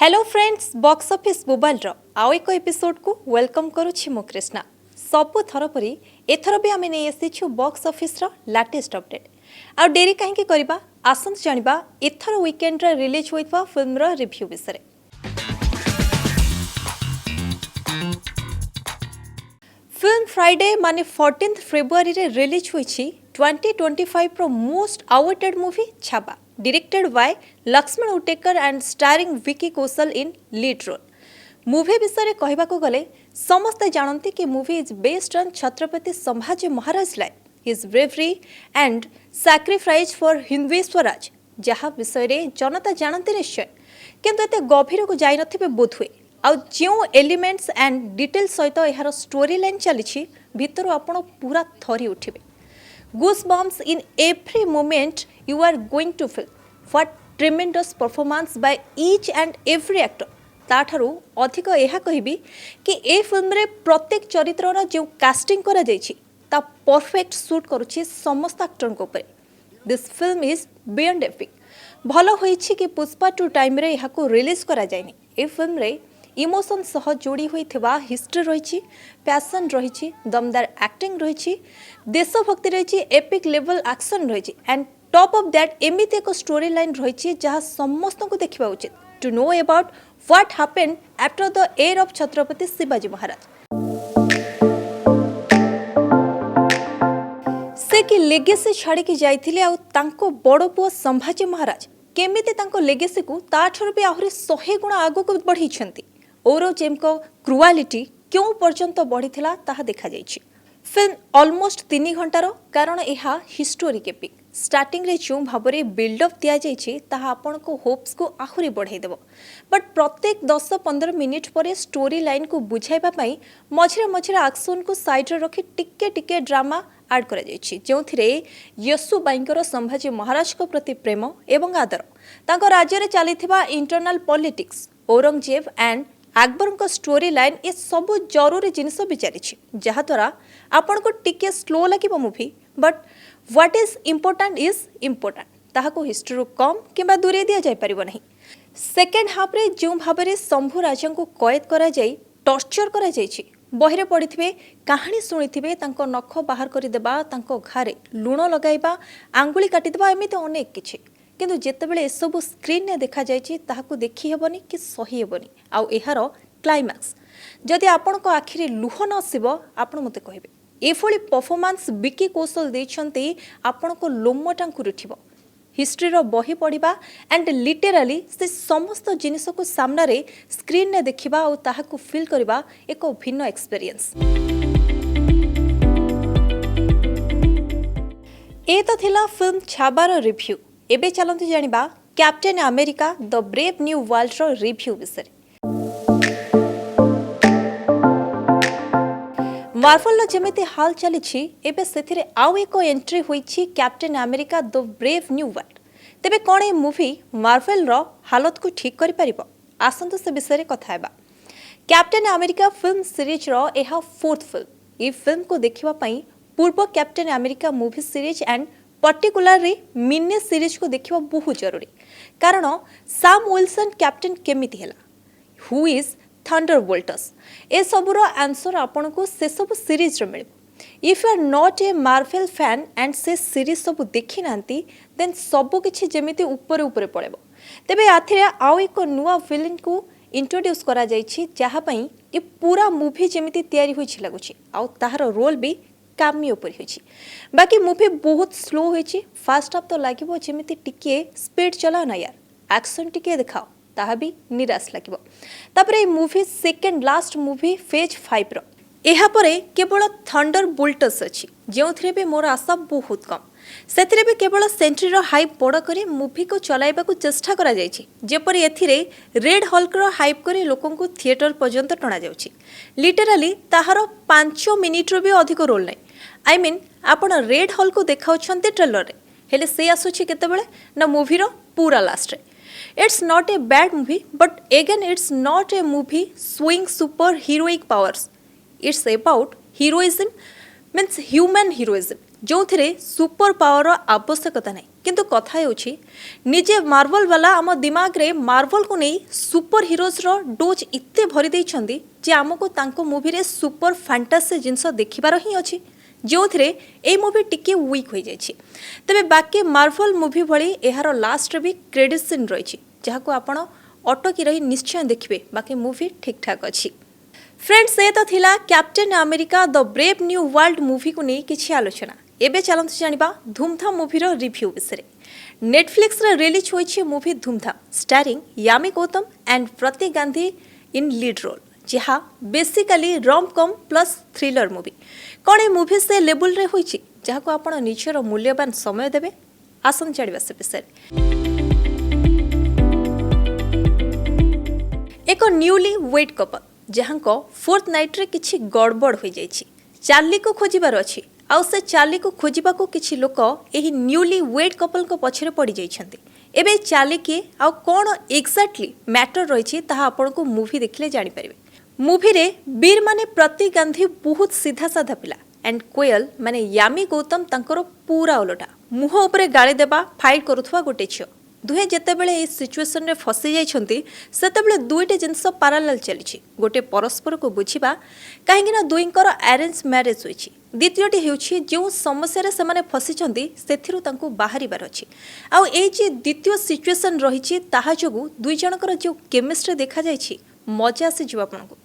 Hello friends box office mobile आउ एक episode को वेलकम करुछि मो कृष्णा। सबु थर परी एथर भी आमे नै आसीछु बॉक्स ऑफिस लेटेस्ट अपडेट। आ डेरी कहीं करबा आसंस जानिबा एथर वीकेंड रे रिलीज होइतवा फिल्म रो रिव्यू विषय। फिल्म फ्राइडे माने 14 फेब्रुआरी रे रिलीज होइछि 2025 रो most awaited movie Chhaava, directed by Laxman Utekar and starring Vicky Kaushal in lead role। Movie विषय कहबा को गले समस्त जानती कि movie is based on Chhatrapati Sambhaji Maharaj life, his bravery and sacrifice for Hindavi Swaraj, जहाँ विषय रे जनता जानती निश्चय किंतु एते गभीर को जाई नथिबे बोध हुए। आ जो एलिमेंट्स एंड डिटेल सहित यार स्टोरी लाइन चली भितर आपण पूरा थरी उठिबे। Goosebumps in every moment you are going to feel. What tremendous performance by each and every actor. ताठारु अधिक यह कहबी कि ए फिल्म रे प्रत्येक चरित्रर जो कास्टिंग करा जायछि ता परफेक्ट सूट करूछि समस्त एक्टर को ऊपर। This film is beyond epic. भलो होइछि कि पुष्पा 2 टाइम रे यहा को रिलीज करा जायनि। ए फिल्म रे इमोशन सह जोड़ी होइथिबा हिस्ट्री रहिछि, पैशन रहिछि, दमदार एक्टिंग रहिछि, देशभक्ति रहिछि, एपिक लेवल एक्शन रहिछि एंड टॉप ऑफ दैट एमिति एक स्टोरी लाइन रहिछि जहा समस्त को देखिबा उचित to know about what happened after the era of Chhatrapati Shivaji Maharaj. से कि लेगेसी छाड़ी की जाइथिले आ तांको बड़ पुओ संभाजी महाराज केमिति तांको लेगेसी को ताठर भी आहुरी 100 गुण आगो को बढ़िछंती। औरंगजेब को क्रुआलिटी क्यों पर्यंत बढ़ीथिला ताहा देखा जाइछि। फिल्म ऑलमोस्ट 3 घंटार कारण यह हिस्टोरिक एपिक। स्टार्टिंग रे जो भाबरे बिल्डअप दिया जाइछि ताहा आपन को होप्स को आहुरी बढ़ाई देबो, बट प्रत्येक 10-15 मिनिट पर स्टोरी लाइन को बुझाइबा पई मझिरे मझिरे एक्शन को साइड रे रखी टिके टिके ड्रामा ऐड करा जाइछि, जोंथिरे यशु बाईंकर संभाजी महाराज को प्रति प्रेम एवं आदर, तांको राज्य रे चलीथिबा internal politics, Aurangzeb and Akbar को स्टोरी लाइन ये सब जरूरी जिनिस विचारी जहाँ द्वारा आपन को टिके स्लो लगे movie, but what is important ताहा को हिस्ट्री कम किंबा दूरे दिया जाय परिबो नहीं। सेकेंड हाफ रे जो भाबरे शंभु राजा को कैद करा जाय टॉर्चर करा जायछि, बहिरे पड़िथिबे कहानी शुणिथिबे तांको नख बाहर करि देबा, तांको घारे लुण लगाइबा, आंगुली काटि देबा, एमिते अनेक किछि किंतु जेतेबेले ए सब स्क्रीन ने देखा जायछि ताहाको देखि हेबनी कि सही हेबनी। आउ एहार क्लाइमैक्स जदि आपण को आखिरे लुह न आसीबो आपण मते कहबे। एफोली परफॉर्मेंस विकी कौशल देछंती आपण को लोम टांकु उठिबो। हिस्ट्री रो बही पढ़िबा एंड लिटरली से समस्त जिनिस को सामना रे स्क्रीन ने देखिबा और ताहाको फील करबा एक भिन्न एक्सपीरियंस। ए तो थिला फिल्म छाबार रिव्यू। एबे चलंतु जानिबा Captain America the Brave New World रो रिव्यू विषय। मार्वल लो जेमिति हाल चलिछि एबे सेथिरे आउ एको एंट्री होइछि Captain America the Brave New World. तेबे कोन ए मूवी मार्वल रो हालत को ठीक करि परिबो, आसंत से विषय रे कथा हेबा। कैप्टेन अमेरिका फिल्म सीरीज रो एहा 4th फिल्म। ई फिल्म को देखिबा पई पूर्व Captain America movie series and particularly mini series को देखिबा बहुत जरूरी, कारण सैम विल्सन कैप्टेन केमिति हेला, हु इज थंडरबोल्ट्स, ए सबुरो आंसर आपन को से सब सीरीज रे मिलिबो। If you are not a Marvel fan and से सीरीज सब देखि नांती देन सबु किछि जेमिति ऊपर ऊपर पड़ेबो। तेबे आथिरे आउ एक नुवा विलेन को इंट्रोड्यूस करा जाइछि जहा पई ए पूरा मूवी जेमिति तयारी होइछि लागुछि, आउ ताहार रोल भी कामियो पर होइछि। बाकी मूवी बहुत स्लो होइछि। फास्ट हाफ तो लागिबो जेमिति टिके स्पीड चला ना यार, एक्शन टिके देखाओ ताहा भी निराश लागिबो। तापरे ए movie second last movie phase 5 रो एहा परे केवल थंडर बोल्ट्स अछि, जेउथरे भी मोर आशा बहुत कम। सेथिरे भी केवल सेंट्री रो हाइप बड़ करी मूवी को चलाइबा को चेष्टा करा जायछि, जेपरि एथिरे रेड हल्क रो हाइप करी लोकन को थिएटर पर्यंत टणा जाउछि। लिटरली ताहार 5 मिनिट रो भी अधिक रोल नै। आई मीन आपण रेड हल्क को देखाउछन्ते ट्रेलर रे, हेले से आसुछि केतेबेले ना मूवी रो पूरा लास्ट रे। It's not a bad movie, but again it's not a movie swing super heroic powers. It's about heroism means human heroism जो सुपर पावर आवश्यकता नहीं किंतु कथा होची निजे मार्वल वाला आम दिमाग रे मार्वल को नहीं सुपर हिरोज रो डोज इत्ते भरी देइछंदी जे आमको तांको मूवी रे सुपर फैंटासी जिनस देखिबार ही अछि जो ए मूवी टिके वीक हो जाइए तेरे बाकी मार्वल मूवी भली यार लास्ट भी क्रेडिट सीन रही जहाँ आपण अटकी रही निश्चय देखिए बाकी मूवी ठीक ठाक अच्छी फ्रेंड्स ये तो थिला captain America the Brave New world movie को नहीं किसी आलोचना एबे चलते जानिबा धूमधाम मूवी रिव्यू विषय नेटफ्लिक्स रे रिलीज होइछि मूवी धूमधाम स्टारिंग यामी गौतम एंड प्रति गांधी इन लीड रोल जहाँ basically ROM com plus thriller movie कौन ए मूवी से लेवल रे होइछि जहाँ को आपण निजर मूल्यवान समय देबे आसन जानिबा से विषय एक न्यूली वेड कपल जहाँ को फोर्थ नाइट रे किछि गड़बड़ हो जाइछि चार्ली को खोजिबार अछि आउ से चार्ली को खोजिबाको किछि लोक एही न्यूली वेड कपल को पछरे पड़ी जाइछन्ति एबे चार्ली के आउ कोन एक्जेक्टली मैटर रहिछि ताहा आपण को मूवी देखले जानि परिबे मूवी रे बीर माने प्रति गांधी बहुत सीधा साधा पिला एंड कोयल माने यामी गौतम तांकर पूरा उलटा मुह उपरे गाली देबा फाइट करुथवा गोटे छियो दुहे जेतेबेले ए सिचुएशन रे फसी जाइछन्ति सेतेबेले दुईटे जिंस पैरेलल चलिछि गोटे परस्पर को बुझिबा काहेकिना दुईंकर अरेंज मैरिज होइछि द्वितीयटी हेउछि जो समस्या रे सेमाने फसिछन्ति सेथिरु तांको बाहरिबार अछि आ ए जे द्वितीय सिचुएशन रहिछि ताहा जोगु दुई जनकर जो केमिस्ट्री देखा जाइछि मजा आसी जीव आपनको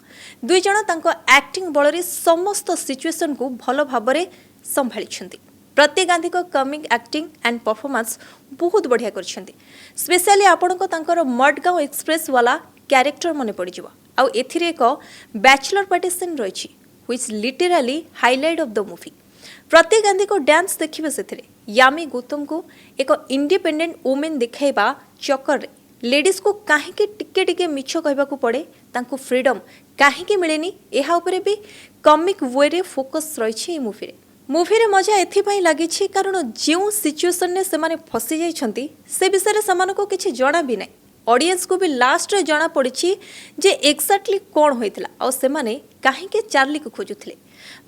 दुई जन तांको एक्टिंग बଳରେ समस्त सिचुएशन को भल भाबरे संभाळिछन्ति प्रति गांधी को कमिंग एक्टिंग एंड परफॉर्मेंस बहुत बढ़िया करछन्ति स्पेशली आपनको तांकर मडगांव एक्सप्रेस वाला कैरेक्टर मने पड़ी जीव आ एथिरे एक बैचलर पार्टी सीन रहिछि which literally highlight of the movie प्रति गांधी को डांस देखिबे सेथिरे यामी गौतम को एक इंडिपेंडेंट वुमेन देखाइबा चक्कर रे लेडीज को कहीं टिके टिके मिछ कहबा को पड़े तांको फ्रीडम कहीं मिलेनी एहा उपरे भी कॉमिक वे रे फोकस रही मूवी रे मजा एथिपाई लागिछि कारण जो सिचुएशन ने सेमाने फसी जाइछन्ति से विषय रे समान को किछि जणा भी नै ऑडियंस को भी लास्ट रे जणा पड़िछि जे एक्जेक्टली कोन होइतला और सेमाने काहे के चार्ली को खोजुथले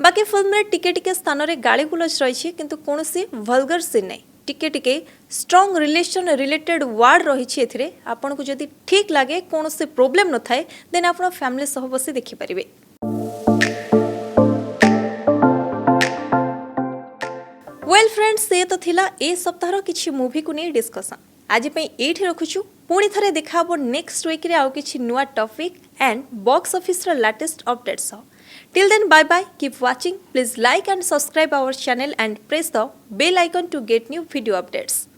बाकी फिल्म रे टिके टिके स्थान रे गाली गुलज रही किंतु कोनोसी वल्गर सीन नै टिके टिके स्ट्रॉन्ग रिलेशन रिलेटेड वर्ड रही एथिरे आपन को जदी ठीक लागे कोनोसी प्रॉब्लम न थाए देन आपन फैमिली सह बसी देखि परिबे वेल फ्रेंड्स ये तो थिला ए सप्ताहर किछि मूवी को नै डिस्कशन आज पई एठी रखुछु पुणी थरे देखाबो नेक्स्ट वीक रे आउ किछि नुवा टॉपिक एंड बॉक्स ऑफिस रे latest updates Till then, bye bye. Keep watching. Please like and subscribe our channel and press the bell icon to get new video updates.